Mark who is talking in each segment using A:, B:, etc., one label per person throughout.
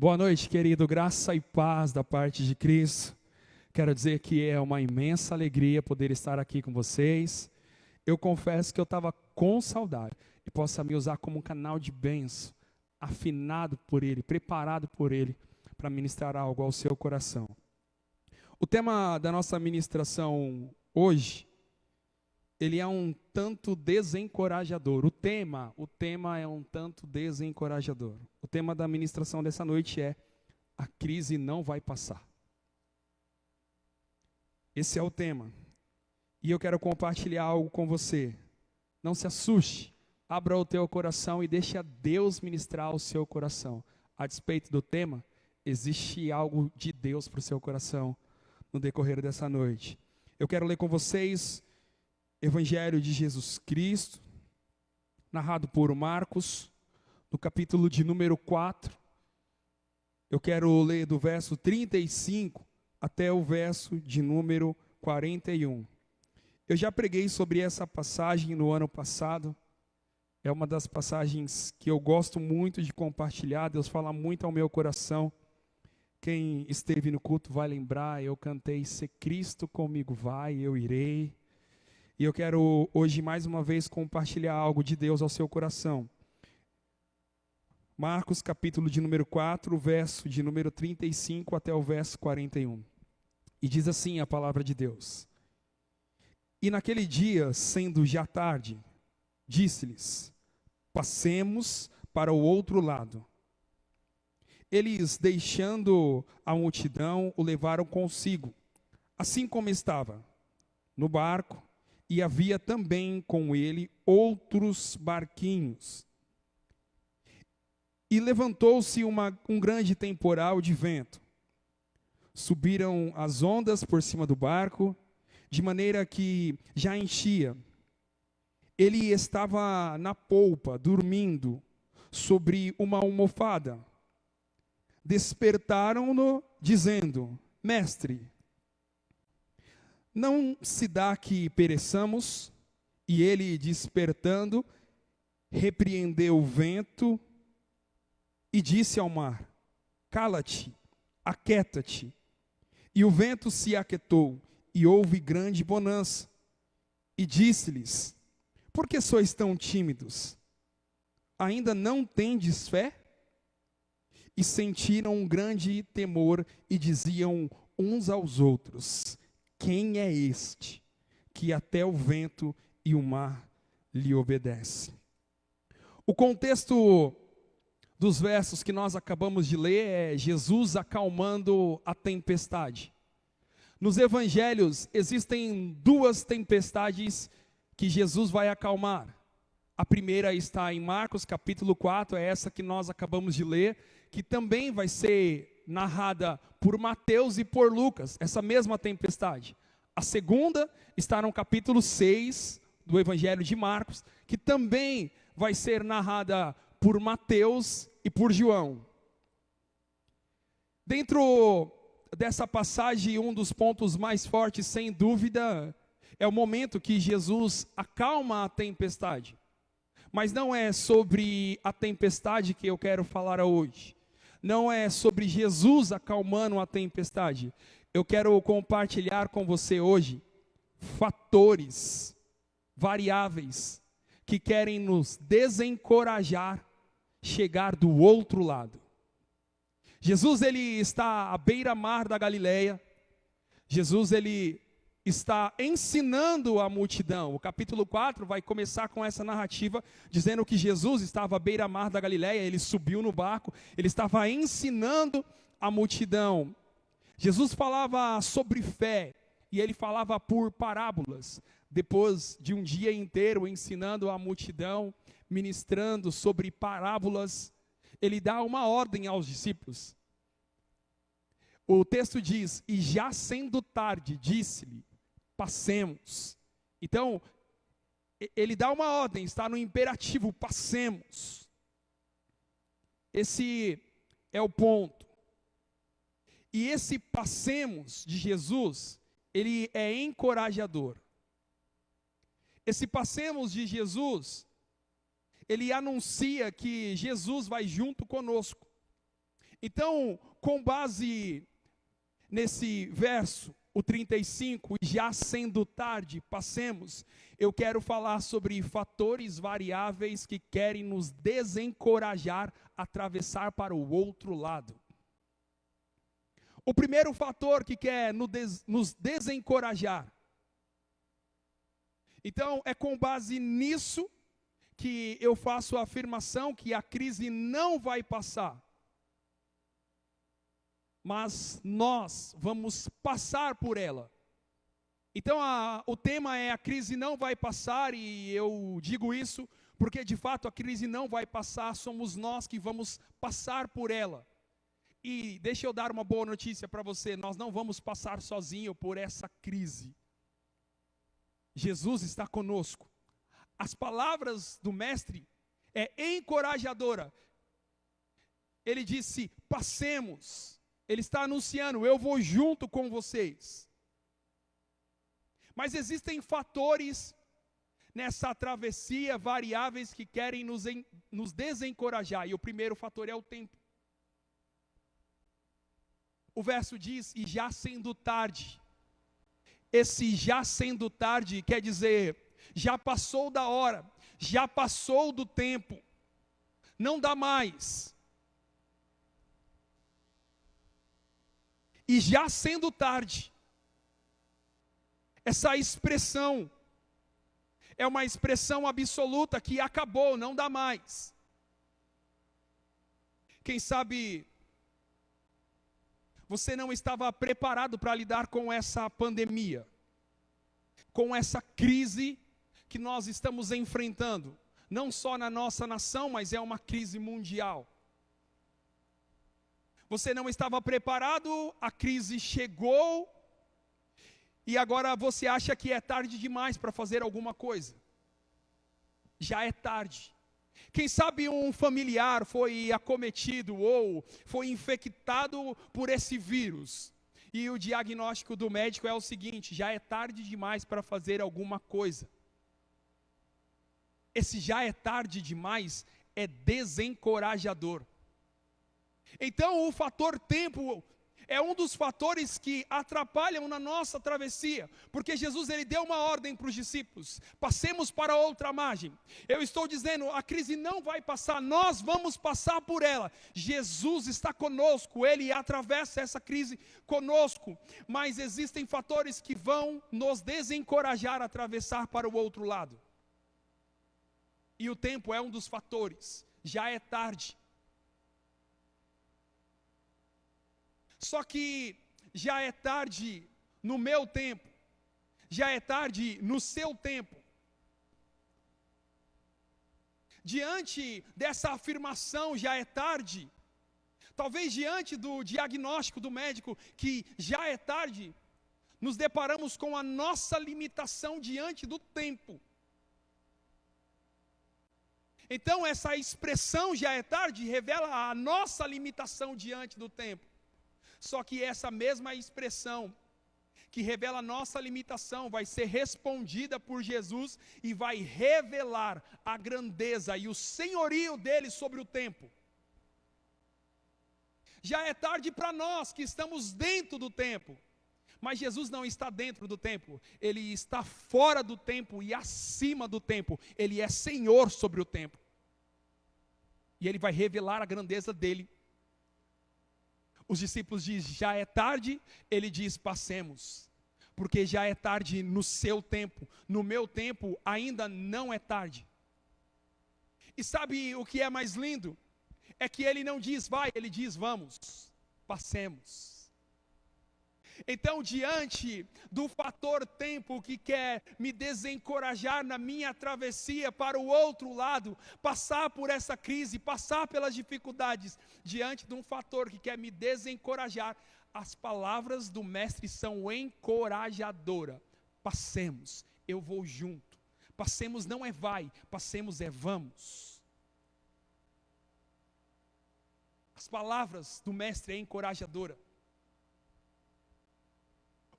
A: Boa noite, querido, graça e paz da parte de Cristo. Quero dizer que é uma imensa alegria poder estar aqui com vocês. Eu confesso que eu estava com saudade e possa me usar como um canal de bênção, afinado por Ele, preparado por Ele, para ministrar algo ao seu coração. O tema da nossa ministração hoje, ele é um tanto desencorajador. O tema é um tanto desencorajador. O tema da ministração dessa noite é: a crise não vai passar. Esse é o tema. E eu quero compartilhar algo com você. Não se assuste. Abra o teu coração e deixe Deus ministrar o seu coração. A despeito do tema, existe algo de Deus para o seu coração no decorrer dessa noite. Eu quero ler com vocês Evangelho de Jesus Cristo, narrado por Marcos, no capítulo de número 4. Eu quero ler do verso 35 até o verso de número 41. Eu já preguei sobre essa passagem no ano passado. É uma das passagens que eu gosto muito de compartilhar. Deus fala muito ao meu coração. Quem esteve no culto vai lembrar, eu cantei: "Se Cristo comigo vai, eu irei". E eu quero hoje mais uma vez compartilhar algo de Deus ao seu coração. Marcos capítulo de número 4, verso de número 35 até o verso 41. E diz assim a palavra de Deus: "E naquele dia, sendo já tarde, disse-lhes: passemos para o outro lado. Eles, deixando a multidão, o levaram consigo, assim como estava, no barco, e havia também com ele outros barquinhos. E levantou-se um grande temporal de vento. Subiram as ondas por cima do barco, de maneira que já enchia. Ele estava na polpa, dormindo, sobre uma almofada. Despertaram-no, dizendo: Mestre, não se dá que pereçamos? E ele, despertando, repreendeu o vento e disse ao mar: Cala-te, aquieta-te. E o vento se aquietou, e houve grande bonança. E disse-lhes: Por que sois tão tímidos? Ainda não tendes fé? E sentiram um grande temor e diziam uns aos outros: Quem é este, que até o vento e o mar lhe obedecem? O contexto dos versos que nós acabamos de ler é Jesus acalmando a tempestade. Nos evangelhos existem duas tempestades que Jesus vai acalmar. A primeira está em Marcos capítulo 4, é essa que nós acabamos de ler, que também vai ser narrada por Mateus e por Lucas, essa mesma tempestade. A segunda está no capítulo 6 do Evangelho de Marcos, que também vai ser narrada por Mateus e por João. Dentro dessa passagem, um dos pontos mais fortes, sem dúvida, é o momento que Jesus acalma a tempestade. Mas não é sobre a tempestade que eu quero falar hoje. Não é sobre Jesus acalmando a tempestade. Eu quero compartilhar com você hoje fatores, variáveis, que querem nos desencorajar chegar do outro lado. Jesus, ele está à beira-mar da Galileia. Jesus, ele está ensinando a multidão. O capítulo 4 vai começar com essa narrativa, dizendo que Jesus estava à beira-mar da Galileia, ele subiu no barco, ele estava ensinando a multidão. Jesus falava sobre fé, e ele falava por parábolas. Depois de um dia inteiro ensinando a multidão, ministrando sobre parábolas, ele dá uma ordem aos discípulos. O texto diz: e já sendo tarde, disse-lhe, passemos. Então, ele dá uma ordem, está no imperativo, passemos. Esse é o ponto. E esse passemos de Jesus, ele é encorajador. Esse passemos de Jesus, ele anuncia que Jesus vai junto conosco. Então, com base nesse verso, o 35, já sendo tarde, passemos, eu quero falar sobre fatores variáveis que querem nos desencorajar a atravessar para o outro lado. O primeiro fator que quer nos desencorajar. Então, é com base nisso que eu faço a afirmação que a crise não vai passar. Mas nós vamos passar por ela. Então o tema é: a crise não vai passar, e eu digo isso porque de fato a crise não vai passar, somos nós que vamos passar por ela. E deixa eu dar uma boa notícia para você: nós não vamos passar sozinho por essa crise. Jesus está conosco. As palavras do mestre é encorajadora. Ele disse: passemos. Ele está anunciando: eu vou junto com vocês. Mas existem fatores nessa travessia, variáveis que querem nos desencorajar. E o primeiro fator é o tempo. O verso diz: e já sendo tarde. Esse já sendo tarde quer dizer, já passou da hora, já passou do tempo, não dá mais. E já sendo tarde, essa expressão é uma expressão absoluta que acabou, não dá mais. Quem sabe você não estava preparado para lidar com essa pandemia, com essa crise que nós estamos enfrentando, não só na nossa nação, mas é uma crise mundial. Você não estava preparado, a crise chegou, e agora você acha que é tarde demais para fazer alguma coisa. Já é tarde. Quem sabe um familiar foi acometido ou foi infectado por esse vírus, e o diagnóstico do médico é o seguinte: já é tarde demais para fazer alguma coisa. Esse já é tarde demais é desencorajador. Então o fator tempo é um dos fatores que atrapalham na nossa travessia, porque Jesus ele deu uma ordem para os discípulos: passemos para outra margem. Eu estou dizendo, a crise não vai passar, nós vamos passar por ela. Jesus está conosco, Ele atravessa essa crise conosco, mas existem fatores que vão nos desencorajar a atravessar para o outro lado. E o tempo é um dos fatores, já é tarde. Só que já é tarde no meu tempo, já é tarde no seu tempo. Diante dessa afirmação, já é tarde, talvez diante do diagnóstico do médico, que já é tarde, nos deparamos com a nossa limitação diante do tempo. Então essa expressão já é tarde revela a nossa limitação diante do tempo. Só que essa mesma expressão que revela a nossa limitação vai ser respondida por Jesus e vai revelar a grandeza e o senhorio dele sobre o tempo. Já é tarde para nós que estamos dentro do tempo, mas Jesus não está dentro do tempo, Ele está fora do tempo e acima do tempo. Ele é Senhor sobre o tempo. E Ele vai revelar a grandeza dele. Os discípulos dizem: já é tarde. Ele diz: passemos, porque já é tarde no seu tempo, no meu tempo ainda não é tarde. E sabe o que é mais lindo? É que ele não diz vai, ele diz vamos, passemos. Então, diante do fator tempo que quer me desencorajar na minha travessia para o outro lado, passar por essa crise, passar pelas dificuldades, diante de um fator que quer me desencorajar, as palavras do mestre são encorajadoras. Passemos, eu vou junto. Passemos não é vai, passemos é vamos. As palavras do mestre é encorajadora.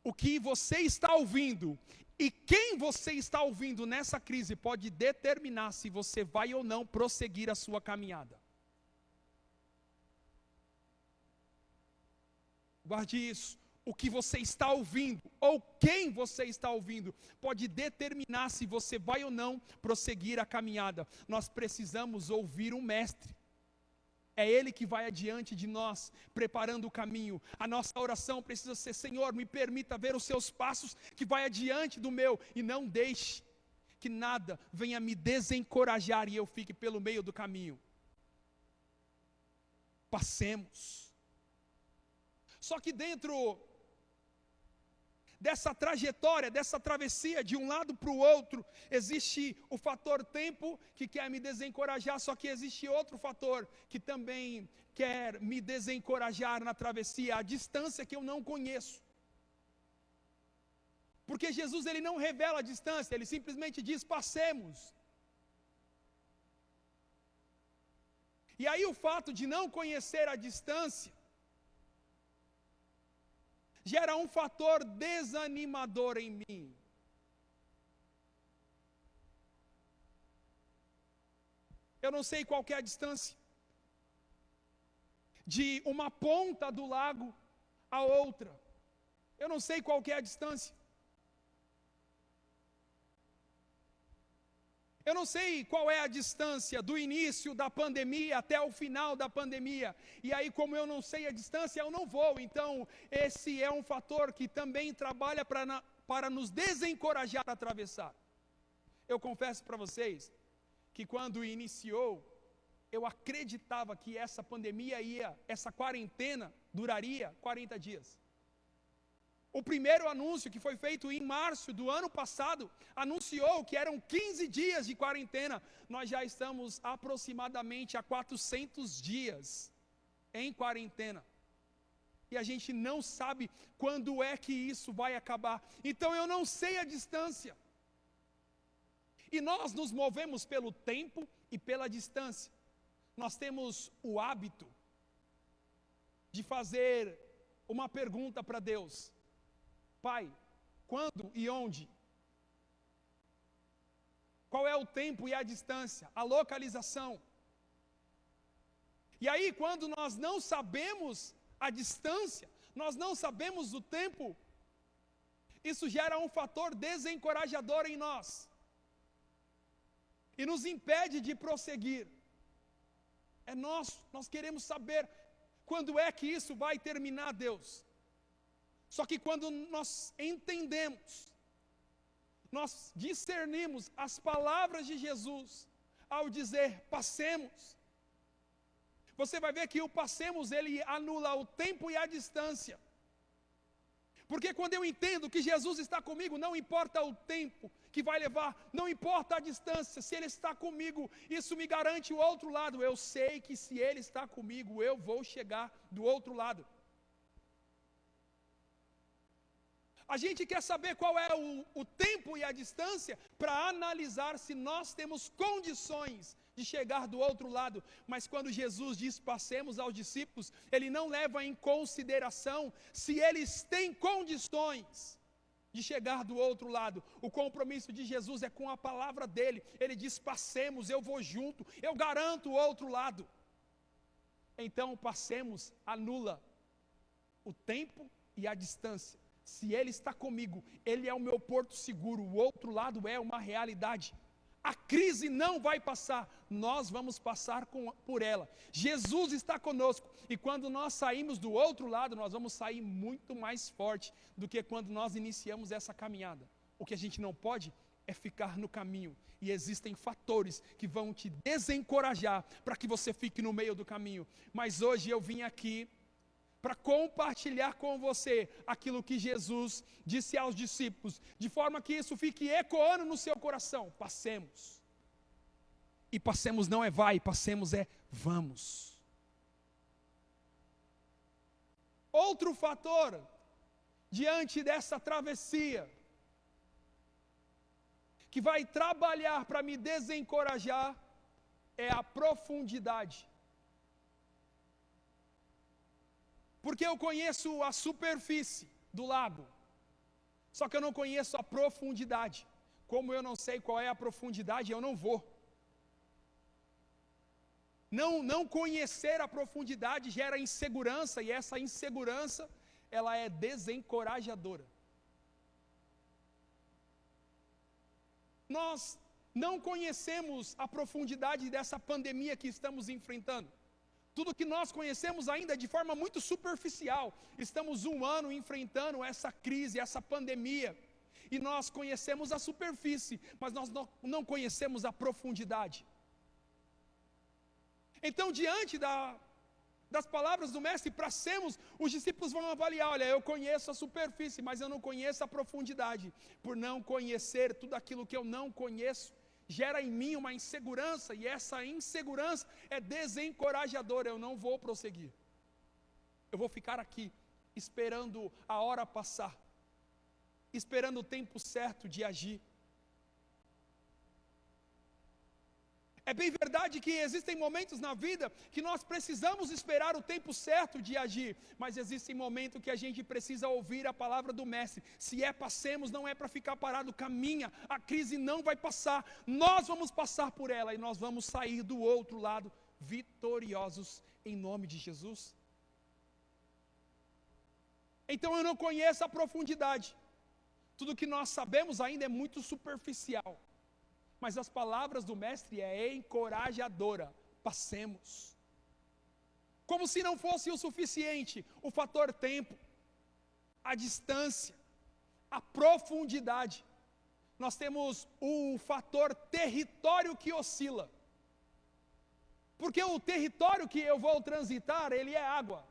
A: O que você está ouvindo e quem você está ouvindo nessa crise pode determinar se você vai ou não prosseguir a sua caminhada. guarde isso. O que você está ouvindo, ou quem você está ouvindo, pode determinar se você vai ou não prosseguir a caminhada. Nós precisamos ouvir um mestre. É Ele que vai adiante de nós, preparando o caminho. A nossa oração precisa ser: Senhor, me permita ver os seus passos, que vai adiante do meu, e não deixe que nada venha me desencorajar e eu fique pelo meio do caminho. Passemos. Só que dentro dessa trajetória, dessa travessia de um lado para o outro, existe o fator tempo que quer me desencorajar, só que existe outro fator que também quer me desencorajar na travessia, a distância que eu não conheço. Porque Jesus, ele não revela a distância, ele simplesmente diz: passemos. E aí o fato de não conhecer a distância gera um fator desanimador em mim. Eu não sei qual que é a distância de uma ponta do lago a outra. Eu não sei qual que é a distância. Eu não sei qual é a distância do início da pandemia até o final da pandemia. E aí, como eu não sei a distância, eu não vou. Então, esse é um fator que também trabalha para nos desencorajar a atravessar. Eu confesso para vocês que quando iniciou, eu acreditava que essa pandemia essa quarentena duraria 40 dias. O primeiro anúncio, que foi feito em março do ano passado, anunciou que eram 15 dias de quarentena. Nós já estamos aproximadamente há 400 dias em quarentena. E a gente não sabe quando é que isso vai acabar. Então eu não sei a distância. E nós nos movemos pelo tempo e pela distância. Nós temos o hábito de fazer uma pergunta para Deus: Pai, quando e onde? Qual é o tempo e a distância, a localização? E aí, quando nós não sabemos a distância, nós não sabemos o tempo, isso gera um fator desencorajador em nós e nos impede de prosseguir. É nosso, nós queremos saber quando é que isso vai terminar, Deus. Só que quando nós entendemos, nós discernimos as palavras de Jesus ao dizer passemos, você vai ver que o passemos, ele anula o tempo e a distância. Porque quando eu entendo que Jesus está comigo, não importa o tempo que vai levar, não importa a distância, se Ele está comigo, isso me garante o outro lado. Eu sei que se Ele está comigo, eu vou chegar do outro lado. A gente quer saber qual é o tempo e a distância para analisar se nós temos condições de chegar do outro lado. Mas quando Jesus diz passemos aos discípulos, Ele não leva em consideração se eles têm condições de chegar do outro lado. O compromisso de Jesus é com a palavra dEle. Ele diz passemos, eu vou junto, eu garanto o outro lado. Então passemos anula o tempo e a distância. Se Ele está comigo, Ele é o meu porto seguro, o outro lado é uma realidade. A crise não vai passar, nós vamos passar por ela. Jesus está conosco, e quando nós saímos do outro lado, nós vamos sair muito mais forte do que quando nós iniciamos essa caminhada. O que a gente não pode é ficar no caminho, e existem fatores que vão te desencorajar para que você fique no meio do caminho. Mas hoje eu vim aqui para compartilhar com você aquilo que Jesus disse aos discípulos, de forma que isso fique ecoando no seu coração. Passemos. E passemos não é vai, passemos é vamos. Outro fator, diante dessa travessia, que vai trabalhar para me desencorajar, é a profundidade. Porque eu conheço a superfície do lago, só que eu não conheço a profundidade. Como eu não sei qual é a profundidade, eu não vou. Não conhecer a profundidade gera insegurança, e essa insegurança ela é desencorajadora. Nós não conhecemos a profundidade dessa pandemia que estamos enfrentando. Tudo que nós conhecemos ainda é de forma muito superficial. Estamos 1 ano enfrentando essa crise, essa pandemia. E nós conhecemos a superfície, mas nós não conhecemos a profundidade. Então, diante das palavras do mestre, para sermos, os discípulos vão avaliar, olha, eu conheço a superfície, mas eu não conheço a profundidade. Por não conhecer tudo aquilo que eu não conheço, gera em mim uma insegurança, e essa insegurança é desencorajadora. Eu não vou prosseguir. Eu vou ficar aqui, esperando a hora passar, esperando o tempo certo de agir. É bem verdade que existem momentos na vida que nós precisamos esperar o tempo certo de agir, mas existem momentos que a gente precisa ouvir a palavra do mestre. Se é passemos, não é para ficar parado, caminha, a crise não vai passar, nós vamos passar por ela e nós vamos sair do outro lado vitoriosos em nome de Jesus. Então eu não conheço a profundidade, tudo que nós sabemos ainda é muito superficial. Mas as palavras do mestre é encorajadora. Passemos. Como se não fosse o suficiente o fator tempo, a distância, a profundidade. Nós temos o fator território que oscila. Porque o território que eu vou transitar, ele é água.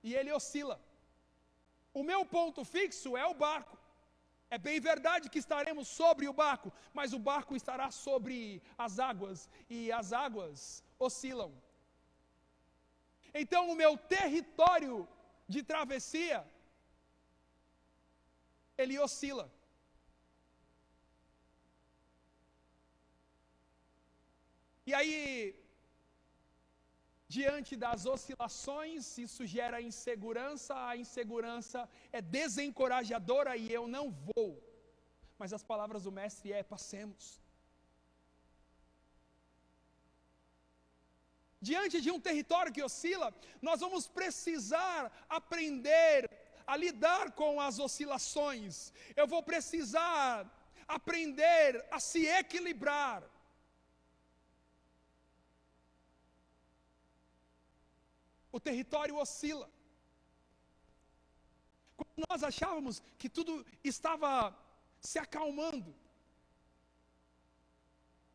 A: E ele oscila. O meu ponto fixo é o barco. É bem verdade que estaremos sobre o barco, mas o barco estará sobre as águas, e as águas oscilam. Então o meu território de travessia, ele oscila. E aí, diante das oscilações, isso gera insegurança, a insegurança é desencorajadora e eu não vou. Mas as palavras do mestre é: passemos. Diante de um território que oscila, nós vamos precisar aprender a lidar com as oscilações. Eu vou precisar aprender a se equilibrar. O território oscila. Quando nós achávamos que tudo estava se acalmando,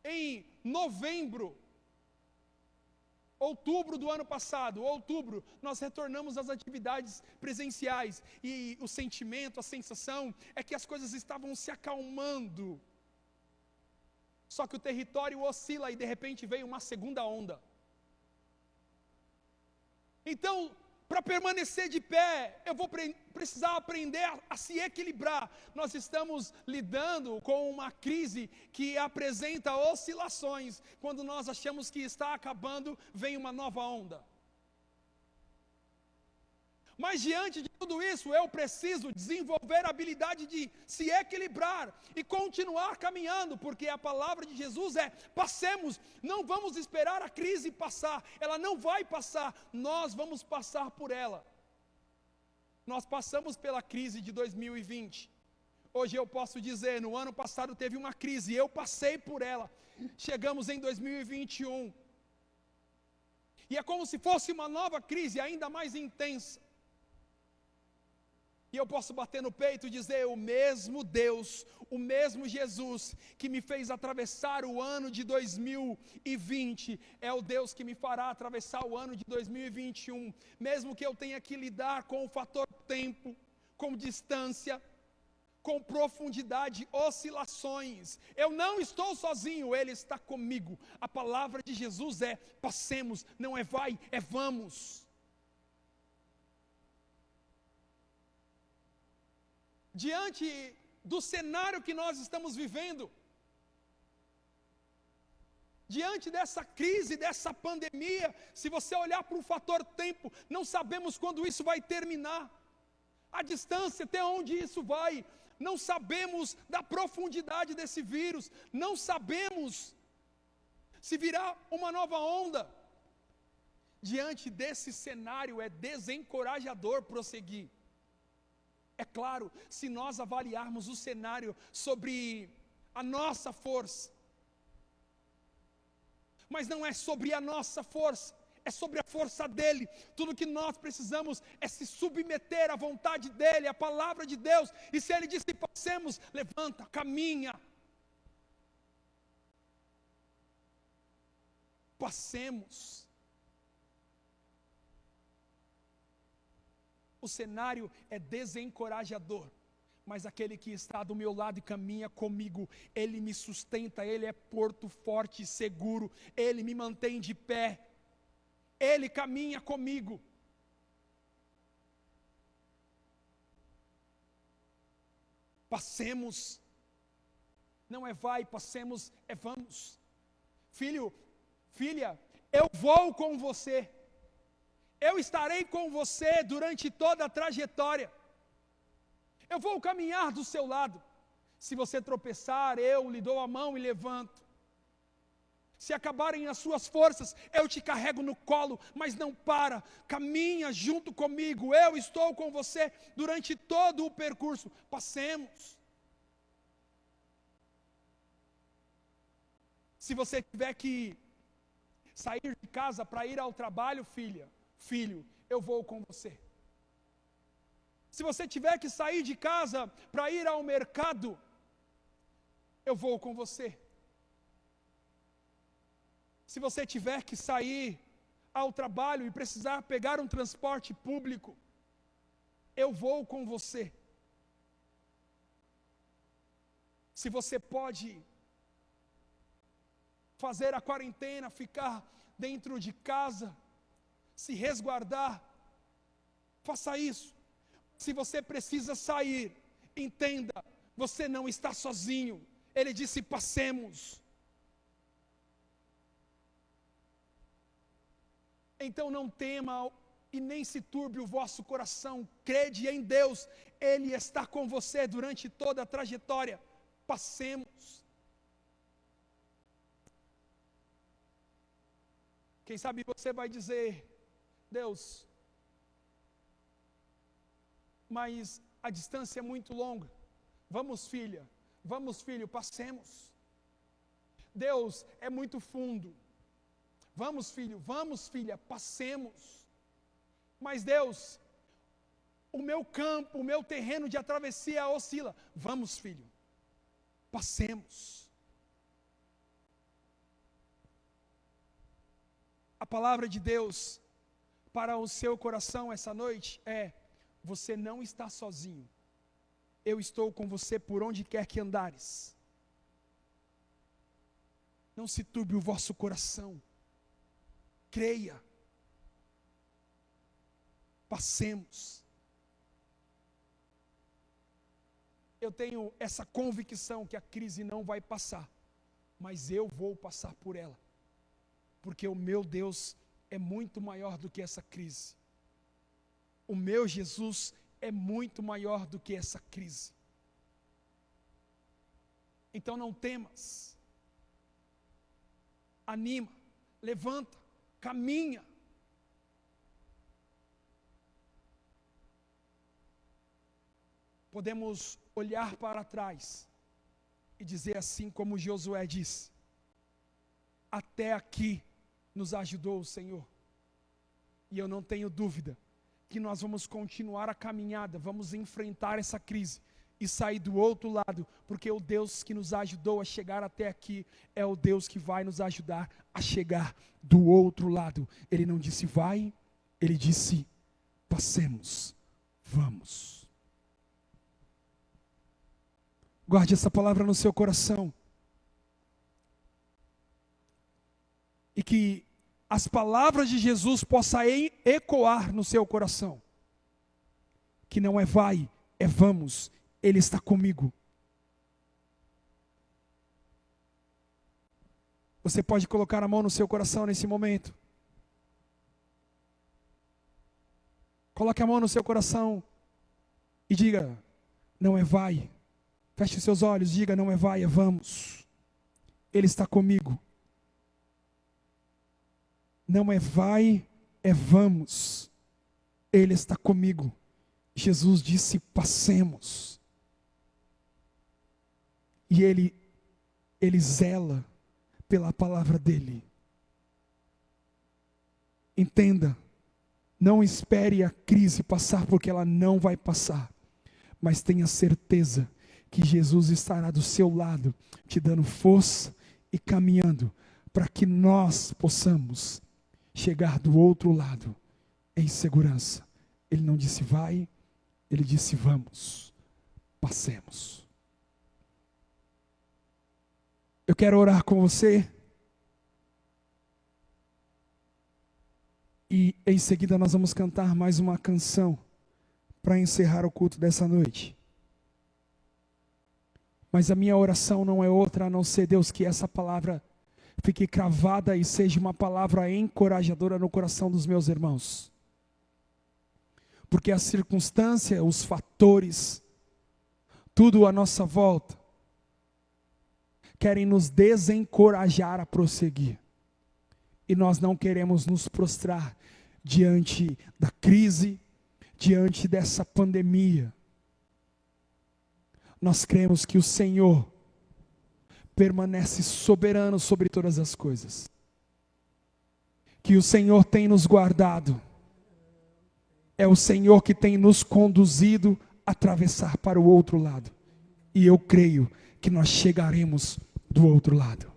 A: em novembro, outubro do ano passado, nós retornamos às atividades presenciais, e o sentimento, a sensação é que as coisas estavam se acalmando. Só que o território oscila e de repente veio uma segunda onda. Então, para permanecer de pé, eu vou precisar aprender a se equilibrar. Nós estamos lidando com uma crise que apresenta oscilações. Quando nós achamos que está acabando, vem uma nova onda. Mas diante de tudo isso, eu preciso desenvolver a habilidade de se equilibrar e continuar caminhando, porque a palavra de Jesus é: passemos, não vamos esperar a crise passar, ela não vai passar, nós vamos passar por ela. Nós passamos pela crise de 2020, hoje eu posso dizer, no ano passado teve uma crise, eu passei por ela, chegamos em 2021, e é como se fosse uma nova crise, ainda mais intensa. E eu posso bater no peito e dizer: o mesmo Deus, o mesmo Jesus que me fez atravessar o ano de 2020, é o Deus que me fará atravessar o ano de 2021, mesmo que eu tenha que lidar com o fator tempo, com distância, com profundidade, oscilações. Eu não estou sozinho, Ele está comigo. A palavra de Jesus é: passemos, não é vai, é vamos. Diante do cenário que nós estamos vivendo, diante dessa crise, dessa pandemia, se você olhar para o fator tempo, não sabemos quando isso vai terminar, a distância, até onde isso vai, não sabemos da profundidade desse vírus, não sabemos se virá uma nova onda. Diante desse cenário é desencorajador prosseguir. É claro, se nós avaliarmos o cenário sobre a nossa força, mas não é sobre a nossa força, é sobre a força dele. Tudo que nós precisamos é se submeter à vontade dele, à palavra de Deus. E se ele disse passemos, levanta, caminha. Passemos. O cenário é desencorajador, mas aquele que está do meu lado e caminha comigo, ele me sustenta, ele é porto forte e seguro, ele me mantém de pé, ele caminha comigo. Passemos, não é vai, passemos, é vamos. Filho, filha, eu vou com você. Eu estarei com você durante toda a trajetória. Eu vou caminhar do seu lado. Se você tropeçar, eu lhe dou a mão e levanto. Se acabarem as suas forças, eu te carrego no colo, mas não para. Caminha junto comigo. Eu estou com você durante todo o percurso. Passemos. Se você tiver que sair de casa para ir ao trabalho, filho, eu vou com você. Se você tiver que sair de casa para ir ao mercado, eu vou com você. Se você tiver que sair ao trabalho e precisar pegar um transporte público, eu vou com você. Se você pode fazer a quarentena, ficar dentro de casa, se resguardar, faça isso. Se você precisa sair, entenda, você não está sozinho. Ele disse passemos. Então não tema e nem se turbe o vosso coração, crede em Deus, Ele está com você durante toda a trajetória. Passemos. Quem sabe você vai dizer, Deus, mas a distância é muito longa. Vamos, filha, vamos, filho, passemos. Deus, é muito fundo. Vamos, filho, vamos, filha, passemos. Mas Deus, o meu campo, o meu terreno de travessia oscila. Vamos, filho, passemos. A palavra de Deus para o seu coração essa noite é: você não está sozinho. Eu estou com você por onde quer que andares. Não se turbe o vosso coração. Creia. Passemos. Eu tenho essa convicção que a crise não vai passar, mas eu vou passar por ela, porque o meu Deus é muito maior do que essa crise. O meu Jesus é muito maior do que essa crise. Então não temas. Anima, levanta, caminha. Podemos olhar para trás e dizer assim como Josué disse: até aqui nos ajudou o Senhor. E eu não tenho dúvida que nós vamos continuar a caminhada, vamos enfrentar essa crise e sair do outro lado, porque o Deus que nos ajudou a chegar até aqui é o Deus que vai nos ajudar a chegar do outro lado. Ele não disse vai, ele disse passemos, vamos. Guarde essa palavra no seu coração. E que as palavras de Jesus possam ecoar no seu coração. Que não é vai, é vamos. Ele está comigo. Você pode colocar a mão no seu coração nesse momento. Coloque a mão no seu coração e diga: não é vai. Feche os seus olhos, diga: não é vai, é vamos. Ele está comigo. Não é vai, é vamos. Ele está comigo. Jesus disse: passemos. E Ele zela pela palavra dEle. Entenda, não espere a crise passar, porque ela não vai passar. Mas tenha certeza que Jesus estará do seu lado, te dando força e caminhando, para que nós possamos chegar do outro lado em segurança. Ele não disse vai, Ele disse vamos, passemos. Eu quero orar com você. E em seguida nós vamos cantar mais uma canção para encerrar o culto dessa noite. Mas a minha oração não é outra a não ser, Deus, que essa palavra fique cravada e seja uma palavra encorajadora no coração dos meus irmãos. Porque a circunstância, os fatores, tudo à nossa volta, querem nos desencorajar a prosseguir. E nós não queremos nos prostrar diante da crise, diante dessa pandemia. Nós cremos que o Senhor permanece soberano sobre todas as coisas. Que o Senhor tem nos guardado. É o Senhor que tem nos conduzido a atravessar para o outro lado. E eu creio que nós chegaremos do outro lado.